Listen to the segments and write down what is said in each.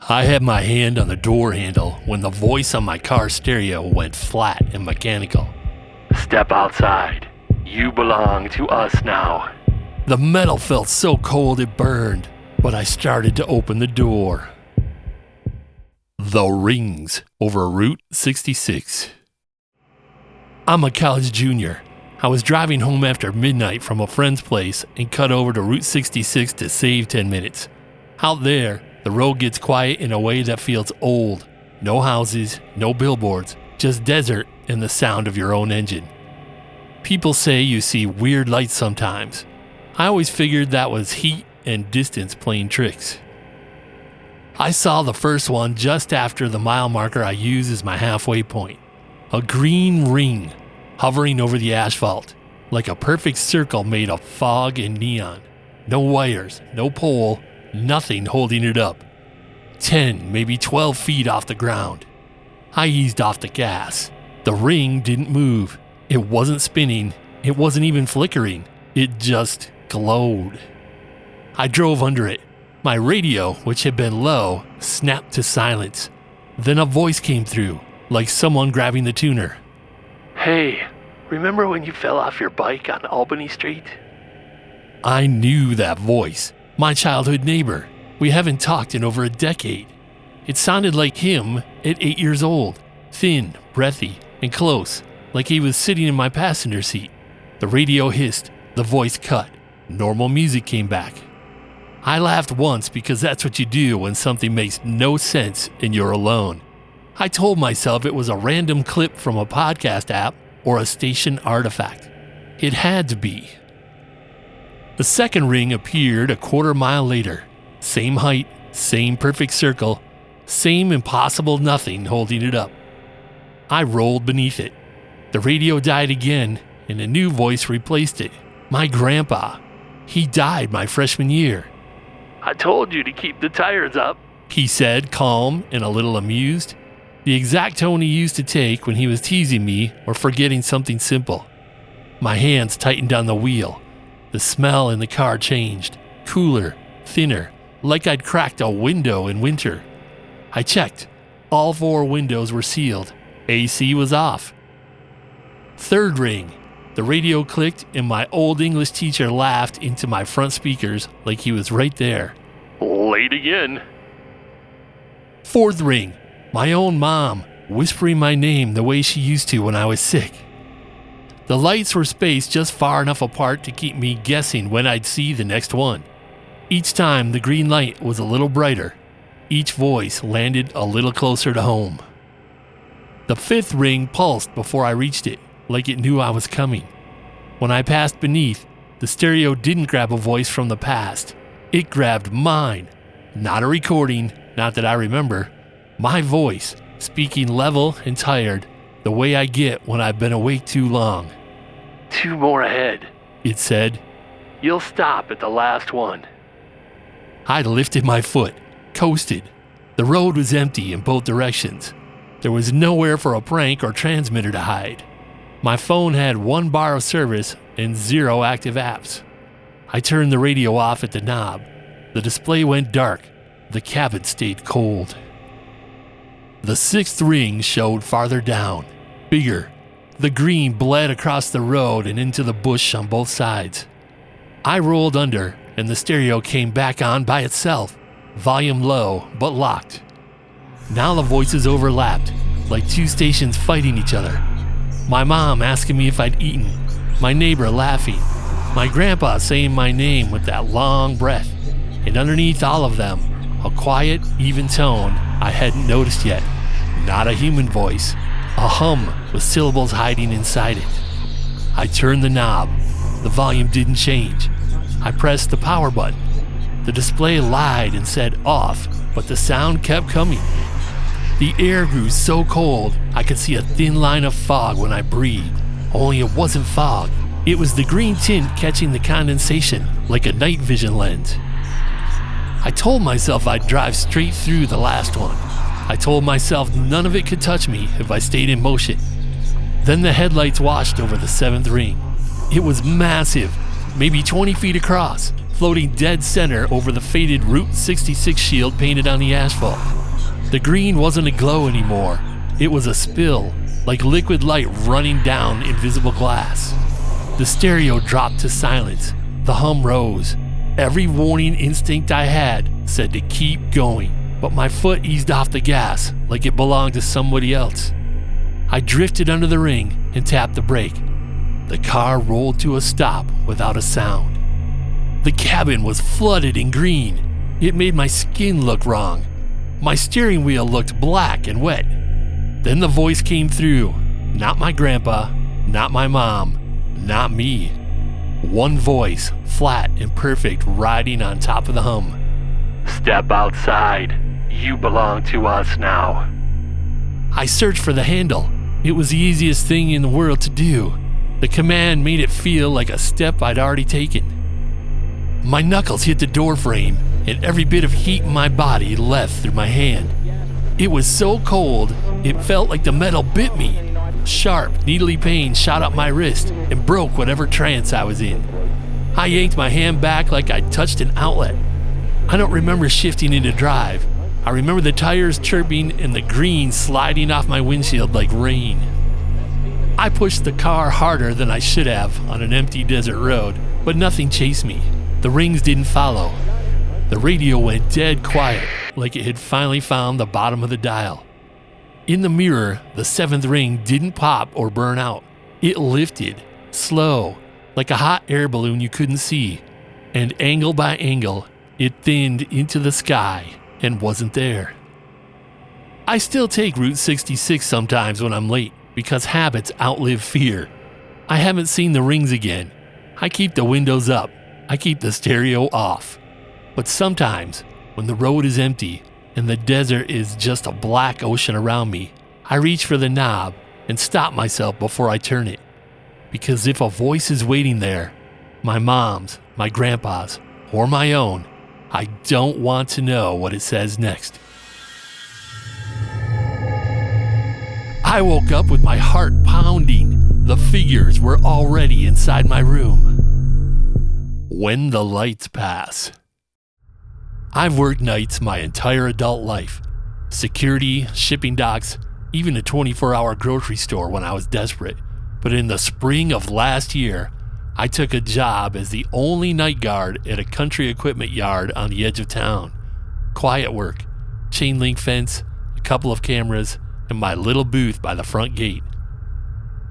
I had my hand on the door handle when the voice on my car stereo went flat and mechanical. "Step outside. You belong to us now." The metal felt so cold it burned, but I started to open the door. The Rings over Route 66. I'm a college junior. I was driving home after midnight from a friend's place and cut over to Route 66 to save 10 minutes. Out there, the road gets quiet in a way that feels old. No houses, no billboards, just desert and the sound of your own engine. People say you see weird lights sometimes. I always figured that was heat and distance playing tricks. I saw the first one just after the mile marker I use as my halfway point. A green ring hovering over the asphalt, like a perfect circle made of fog and neon. No wires, no pole, nothing holding it up. 10, maybe 12 feet off the ground. I eased off the gas. The ring didn't move. It wasn't spinning. It wasn't even flickering. It just glowed. I drove under it. My radio, which had been low, snapped to silence. Then a voice came through, like someone grabbing the tuner. "Hey, remember when you fell off your bike on Albany Street?" I knew that voice. My childhood neighbor. We haven't talked in over a decade. It sounded like him at 8 years old. Thin, breathy, and close, like he was sitting in my passenger seat. The radio hissed. The voice cut. Normal music came back. I laughed once because that's what you do when something makes no sense and you're alone. I told myself it was a random clip from a podcast app or a station artifact. It had to be. The second ring appeared a quarter-mile later. Same height, same perfect circle, same impossible nothing holding it up. I rolled beneath it. The radio died again, and a new voice replaced it. My grandpa. He died my freshman year. "I told you to keep the tires up," he said, calm and a little amused. The exact tone he used to take when he was teasing me or forgetting something simple. My hands tightened on the wheel. The smell in the car changed. Cooler, thinner, like I'd cracked a window in winter. I checked. All 4 windows were sealed. AC was off. Third ring. The radio clicked and my old English teacher laughed into my front speakers like he was right there. "Late again." Fourth ring. My own mom, whispering my name the way she used to when I was sick. The lights were spaced just far enough apart to keep me guessing when I'd see the next one. Each time the green light was a little brighter. Each voice landed a little closer to home. The fifth ring pulsed before I reached it, like it knew I was coming. When I passed beneath, the stereo didn't grab a voice from the past. It grabbed mine. Not a recording, not that I remember. My voice, speaking level and tired, the way I get when I've been awake too long. "2 more ahead," it said. "You'll stop at the last one." I lifted my foot, coasted. The road was empty in both directions. There was nowhere for a prank or transmitter to hide. My phone had 1 bar of service and 0 active apps. I turned the radio off at the knob. The display went dark. The cabin stayed cold. The 6th ring showed farther down, bigger. The green bled across the road and into the bush on both sides. I rolled under, and the stereo came back on by itself, volume low but locked. Now the voices overlapped, like 2 stations fighting each other. My mom asking me if I'd eaten, my neighbor laughing, my grandpa saying my name with that long breath, and underneath all of them, a quiet, even tone I hadn't noticed yet. Not a human voice, a hum with syllables hiding inside it. I turned the knob. The volume didn't change. I pressed the power button. The display lied and said off, but the sound kept coming. The air grew so cold I could see a thin line of fog when I breathed. Only it wasn't fog. It was the green tint catching the condensation like a night vision lens. I told myself I'd drive straight through the last one. I told myself none of it could touch me if I stayed in motion. Then the headlights washed over the 7th ring. It was massive, maybe 20 feet across, floating dead center over the faded Route 66 shield painted on the asphalt. The green wasn't a glow anymore. It was a spill, like liquid light running down invisible glass. The stereo dropped to silence. The hum rose. Every warning instinct I had said to keep going, but my foot eased off the gas like it belonged to somebody else. I drifted under the ring and tapped the brake. The car rolled to a stop without a sound. The cabin was flooded in green. It made my skin look wrong. My steering wheel looked black and wet. Then the voice came through. Not my grandpa, not my mom, not me. One voice, flat and perfect, riding on top of the hum. Step outside. You belong to us now. I searched for the handle. It was the easiest thing in the world to do. The command made it feel like a step I'd already taken. My knuckles hit the door frame, and every bit of heat in my body left through my hand. It was so cold, it felt like the metal bit me. Sharp, needly pain shot up my wrist and broke whatever trance I was in. I yanked my hand back like I'd touched an outlet. I don't remember shifting into drive. I remember the tires chirping and the green sliding off my windshield like rain. I pushed the car harder than I should have on an empty desert road, but nothing chased me. The rings didn't follow. The radio went dead quiet, like it had finally found the bottom of the dial. In the mirror, the seventh ring didn't pop or burn out. It lifted, slow, like a hot air balloon you couldn't see, and angle by angle, it thinned into the sky and wasn't there. I still take Route 66 sometimes when I'm late, because habits outlive fear. I haven't seen the rings again. I keep the windows up. I keep the stereo off. But sometimes, when the road is empty and the desert is just a black ocean around me, I reach for the knob and stop myself before I turn it. Because if a voice is waiting there, my mom's, my grandpa's, or my own, I don't want to know what it says next. I woke up with my heart pounding. The figures were already inside my room. When the lights pass. I've worked nights my entire adult life. Security, shipping docks, even a 24-hour grocery store when I was desperate. But in the spring of last year, I took a job as the only night guard at a country equipment yard on the edge of town. Quiet work, chain link fence, a couple of cameras, and my little booth by the front gate.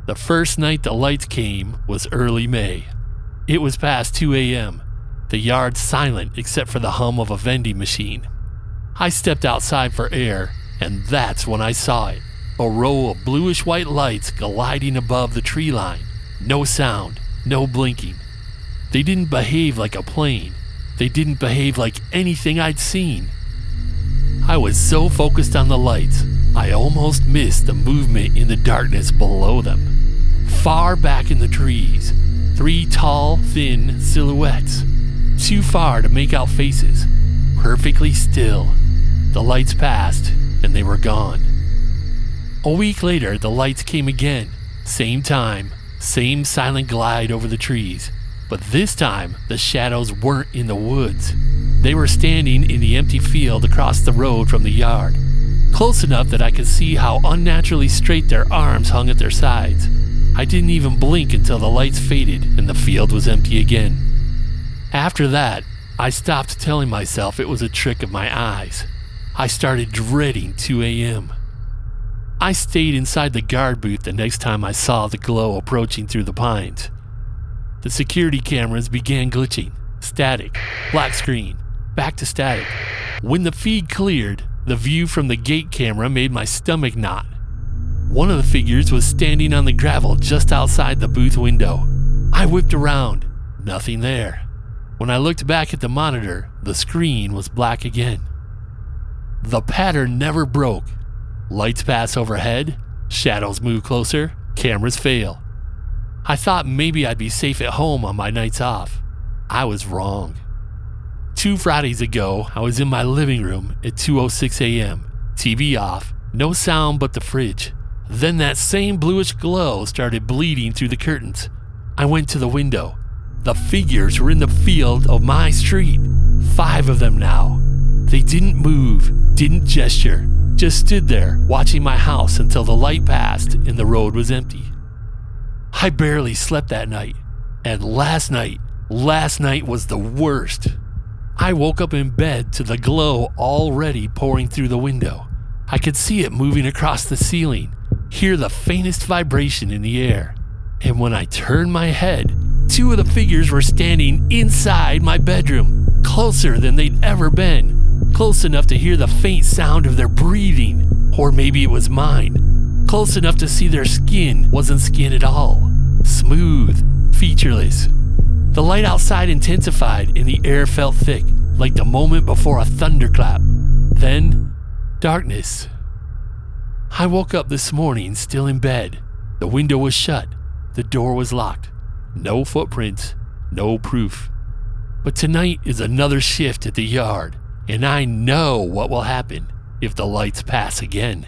The first night the lights came was early May. It was past 2 a.m. The yard silent except for the hum of a vending machine. I stepped outside for air, and that's when I saw it. A row of bluish-white lights gliding above the tree line. No sound, no blinking. They didn't behave like a plane. They didn't behave like anything I'd seen. I was so focused on the lights, I almost missed the movement in the darkness below them. Far back in the trees, 3 tall, thin silhouettes. Too far to make out faces. Perfectly still. The lights passed, and they were gone. A week later, the lights came again. Same time, same silent glide over the trees. But this time, the shadows weren't in the woods. They were standing in the empty field across the road from the yard. Close enough that I could see how unnaturally straight their arms hung at their sides. I didn't even blink until the lights faded and the field was empty again. After that, I stopped telling myself it was a trick of my eyes. I started dreading 2 a.m. I stayed inside the guard booth the next time I saw the glow approaching through the pines. The security cameras began glitching. Static, black screen, back to static. When the feed cleared, the view from the gate camera made my stomach knot. One of the figures was standing on the gravel just outside the booth window. I whipped around. Nothing there. When I looked back at the monitor, the screen was black again. The pattern never broke. Lights pass overhead, shadows move closer, cameras fail. I thought maybe I'd be safe at home on my nights off. I was wrong. 2 Fridays ago, I was in my living room at 2:06 a.m. TV off, no sound but the fridge. Then that same bluish glow started bleeding through the curtains. I went to the window. The figures were in the field of my street. 5 of them now. They didn't move, didn't gesture. Just stood there watching my house until the light passed and the road was empty. I barely slept that night, and last night was the worst. I woke up in bed to the glow already pouring through the window. I could see it moving across the ceiling, hear the faintest vibration in the air. And when I turned my head, 2 of the figures were standing inside my bedroom, closer than they'd ever been, close enough to hear the faint sound of their breathing, or maybe it was mine, close enough to see their skin wasn't skin at all, smooth, featureless. The light outside intensified and the air felt thick, like the moment before a thunderclap. Then, darkness. I woke up this morning still in bed. The window was shut. The door was locked. No footprints, no proof. But tonight is another shift at the yard, and I know what will happen if the lights pass again.